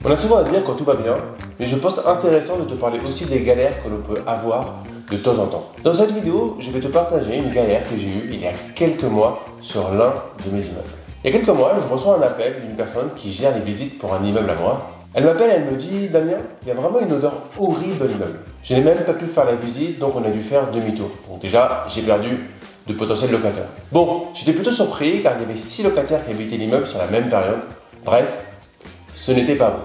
On a souvent à dire quand tout va bien, mais je pense intéressant de te parler aussi des galères que l'on peut avoir de temps en temps. Dans cette vidéo, je vais te partager une galère que j'ai eue il y a quelques mois sur l'un de mes immeubles. Il y a quelques mois, je reçois un appel d'une personne qui gère les visites pour un immeuble à moi. Elle m'appelle et elle me dit « Damien, il y a vraiment une odeur horrible dans l'immeuble. Je n'ai même pas pu faire la visite, donc on a dû faire demi-tour. Donc déjà, j'ai perdu de potentiels locataires. » Bon, j'étais plutôt surpris car il y avait 6 locataires qui habitaient l'immeuble sur la même période. Bref, ce n'était pas bon.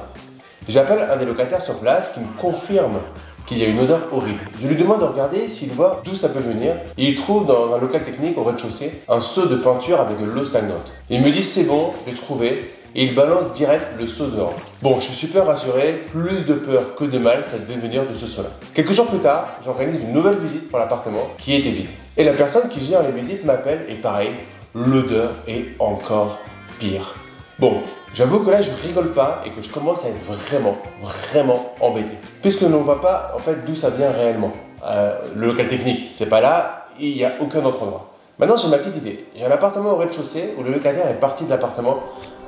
J'appelle un des locataires sur place qui me confirme qu'il y a une odeur horrible. Je lui demande de regarder s'il voit d'où ça peut venir et il trouve dans un local technique au rez-de-chaussée un seau de peinture avec de l'eau stagnante. Il me dit c'est bon, j'ai trouvé et il balance direct le seau dehors. Bon, je suis super rassuré, plus de peur que de mal, ça devait venir de ce seau-là. Quelques jours plus tard, j'organise une nouvelle visite pour l'appartement qui était vide. Et la personne qui gère les visites m'appelle et pareil, l'odeur est encore pire. Bon, j'avoue que là je rigole pas et que je commence à être vraiment embêté. Puisque l'on ne voit pas en fait d'où ça vient réellement. Le local technique, c'est pas là, il n'y a aucun autre endroit. Maintenant j'ai ma petite idée. J'ai un appartement au rez-de-chaussée où le locataire est parti de l'appartement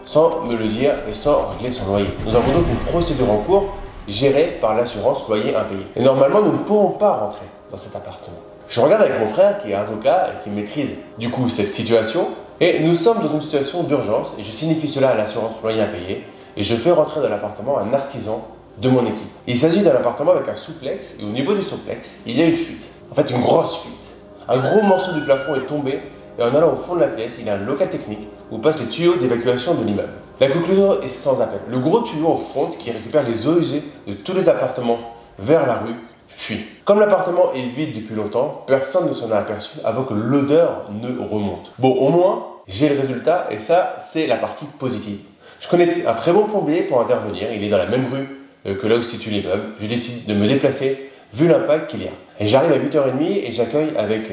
sans me le dire et sans régler son loyer. Nous avons donc une procédure en cours gérée par l'assurance loyer impayé. Et normalement nous ne pourrons pas rentrer dans cet appartement. Je regarde avec mon frère qui est avocat et qui maîtrise du coup cette situation. Et nous sommes dans une situation d'urgence et je signifie cela à l'assurance loyer impayé et je fais rentrer dans l'appartement un artisan de mon équipe. Il s'agit d'un appartement avec un souplex et au niveau du souplex, il y a une fuite. En fait, une grosse fuite. Un gros morceau du plafond est tombé et en allant au fond de la pièce, il y a un local technique où passent les tuyaux d'évacuation de l'immeuble. La conclusion est sans appel. Le gros tuyau au fond qui récupère les eaux usées de tous les appartements vers la rue fuit. Comme l'appartement est vide depuis longtemps, personne ne s'en a aperçu avant que l'odeur ne remonte. Bon, au moins, j'ai le résultat et ça, c'est la partie positive. Je connais un très bon plombier pour intervenir, il est dans la même rue que là où se situe l'immeuble. Je décide de me déplacer vu l'impact qu'il y a. Et j'arrive à 8h30 et j'accueille avec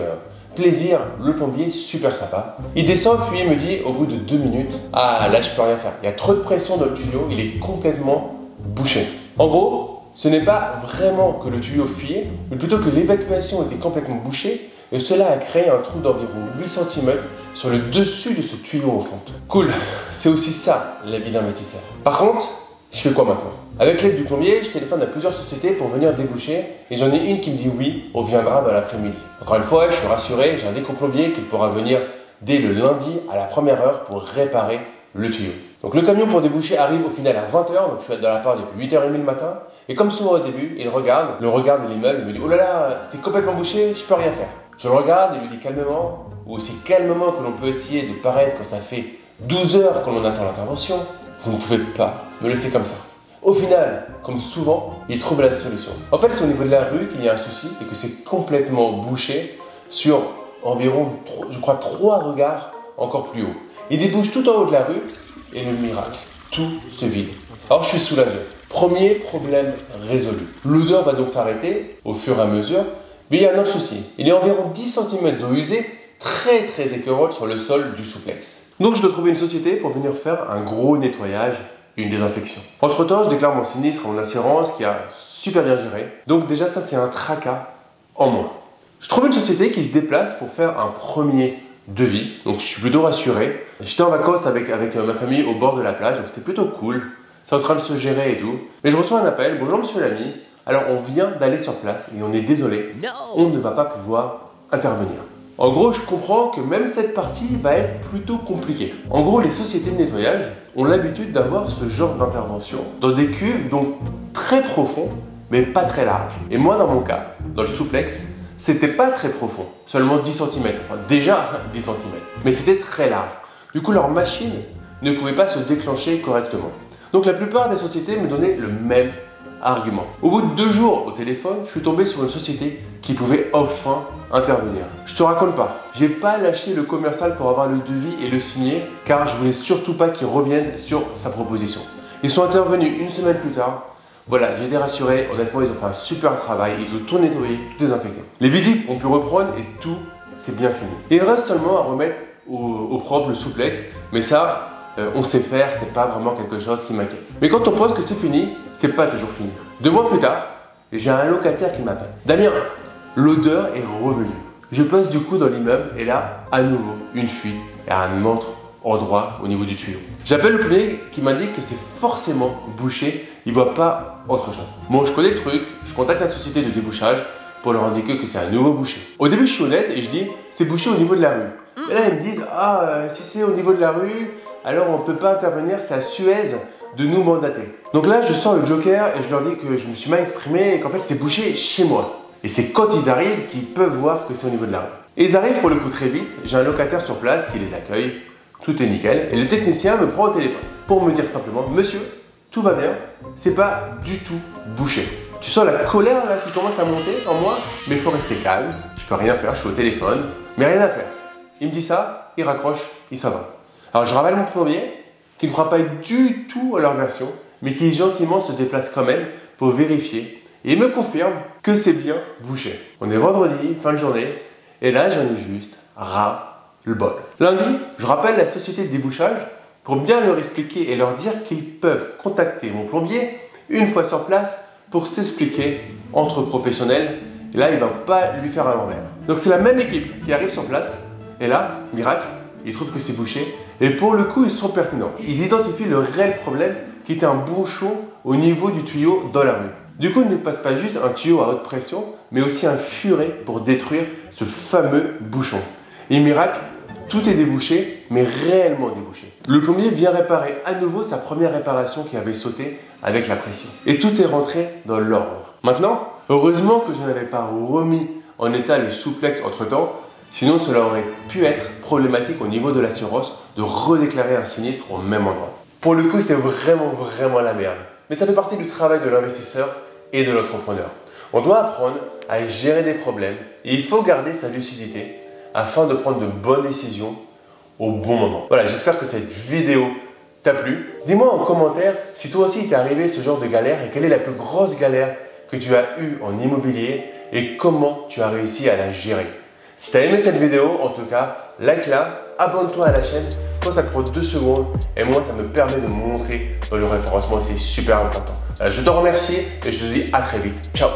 plaisir le plombier, super sympa. Il descend puis il me dit au bout de 2 minutes « Ah là je peux rien faire, il y a trop de pression dans le tuyau, il est complètement bouché. » En gros, ce n'est pas vraiment que le tuyau fuyait, mais plutôt que l'évacuation était complètement bouchée et cela a créé un trou d'environ 8 cm sur le dessus de ce tuyau au fond. Cool, c'est aussi ça la vie d'investisseur. Par contre, je fais quoi maintenant? Avec l'aide du plombier, je téléphone à plusieurs sociétés pour venir déboucher et j'en ai une qui me dit oui, on viendra dans l'après-midi. Encore une fois, je suis rassuré, j'ai un déco-plombier qui pourra venir dès le lundi à la première heure pour réparer le tuyau. Donc le camion pour déboucher arrive au final à 20h, donc je suis dans la part depuis 8h30 le matin. Et comme souvent au début, il regarde le regard de l'immeuble, il me dit « Oh là là, c'est complètement bouché, je peux rien faire ». Je le regarde et lui dis calmement, ou aussi calmement que l'on peut essayer de paraître quand ça fait 12 heures que l'on attend l'intervention, vous ne pouvez pas me laisser comme ça. Au final, comme souvent, il trouve la solution. En fait, c'est au niveau de la rue qu'il y a un souci et que c'est complètement bouché sur environ, je crois, 3 regards encore plus haut. Il débouche tout en haut de la rue et le miracle, tout se vide. Alors je suis soulagé. Premier problème résolu. L'odeur va donc s'arrêter au fur et à mesure, mais il y a un autre souci. Il y a environ 10 cm d'eau usée très écœurante sur le sol du souplex. Donc je dois trouver une société pour venir faire un gros nettoyage et une désinfection. Entre temps, je déclare mon sinistre à mon assurance qui a super bien géré. Donc déjà ça c'est un tracas en moins. Je trouve une société qui se déplace pour faire un premier devis, donc je suis plutôt rassuré. J'étais en vacances avec ma famille au bord de la plage, donc c'était plutôt cool. C'est en train de se gérer et tout. Mais je reçois un appel, bonjour monsieur l'ami, alors on vient d'aller sur place et on est désolé, on ne va pas pouvoir intervenir. En gros, je comprends que même cette partie va être plutôt compliquée. En gros, les sociétés de nettoyage ont l'habitude d'avoir ce genre d'intervention dans des cuves donc très profonds, mais pas très larges. Et moi, dans mon cas, dans le souplex, c'était pas très profond, seulement 10 cm, enfin déjà 10 cm, mais c'était très large. Du coup, leur machine ne pouvait pas se déclencher correctement. Donc la plupart des sociétés me donnaient le même argument. Au bout de 2 jours au téléphone, je suis tombé sur une société qui pouvait enfin intervenir. Je te raconte pas, j'ai pas lâché le commercial pour avoir le devis et le signer, car je voulais surtout pas qu'il revienne sur sa proposition. Ils sont intervenus 1 semaine plus tard. Voilà, j'ai été rassuré, honnêtement ils ont fait un super travail, ils ont tout nettoyé, tout désinfecté. Les visites ont pu reprendre et tout c'est bien fini. Il reste seulement à remettre au propre le souplex, mais ça, on sait faire, c'est pas vraiment quelque chose qui m'inquiète. Mais quand on pense que c'est fini, c'est pas toujours fini. 2 mois plus tard, j'ai un locataire qui m'appelle. Damien, l'odeur est revenue. Je passe du coup dans l'immeuble et là, à nouveau, une fuite et un autre endroit au niveau du tuyau. J'appelle le plombier qui m'indique que c'est forcément bouché, il ne voit pas autre chose. Bon, je connais le truc, je contacte la société de débouchage pour leur indiquer que c'est un nouveau bouché. Au début, je suis honnête et je dis c'est bouché au niveau de la rue. Et là, ils me disent si c'est au niveau de la rue, alors on ne peut pas intervenir, c'est à Suez de nous mandater. Donc là, je sors le joker et je leur dis que je me suis mal exprimé et qu'en fait, c'est bouché chez moi. Et c'est quand ils arrivent qu'ils peuvent voir que c'est au niveau de la rue. Et ils arrivent pour le coup très vite, j'ai un locataire sur place qui les accueille, tout est nickel, et le technicien me prend au téléphone pour me dire simplement « Monsieur, tout va bien, c'est pas du tout bouché. Tu sens la colère là qui commence à monter en moi, mais il faut rester calme, je peux rien faire, je suis au téléphone, mais rien à faire. » Il me dit ça, il raccroche, il s'en va. Alors je rappelle mon plombier, qui ne croit pas du tout à leur version, mais qui gentiment se déplace quand même pour vérifier, et il me confirme que c'est bien bouché. On est vendredi, fin de journée, et là j'en ai juste ras le bol. Lundi, je rappelle la société de débouchage pour bien leur expliquer et leur dire qu'ils peuvent contacter mon plombier une fois sur place pour s'expliquer entre professionnels. Et là, il ne va pas lui faire un l'envers. Donc c'est la même équipe qui arrive sur place, et là, miracle, ils trouvent que c'est bouché, et pour le coup, ils sont pertinents. Ils identifient le réel problème qui était un bouchon au niveau du tuyau dans la rue. Du coup, il ne passe pas juste un tuyau à haute pression, mais aussi un furet pour détruire ce fameux bouchon. Et miracle, tout est débouché, mais réellement débouché. Le plombier vient réparer à nouveau sa première réparation qui avait sauté avec la pression. Et tout est rentré dans l'ordre. Maintenant, heureusement que je n'avais pas remis en état le souplex entre-temps, sinon cela aurait pu être problématique au niveau de l'assurance de redéclarer un sinistre au même endroit. Pour le coup, c'est vraiment la merde. Mais ça fait partie du travail de l'investisseur et de l'entrepreneur. On doit apprendre à gérer des problèmes et il faut garder sa lucidité afin de prendre de bonnes décisions au bon moment. Voilà, j'espère que cette vidéo t'a plu. Dis-moi en commentaire si toi aussi il t'est arrivé ce genre de galère et quelle est la plus grosse galère que tu as eue en immobilier et comment tu as réussi à la gérer. Si tu as aimé cette vidéo, en tout cas, like-la, abonne-toi à la chaîne, toi ça te prend 2 secondes et moi ça me permet de me montrer dans le référencement et c'est super important. Je te remercie et je te dis à très vite. Ciao!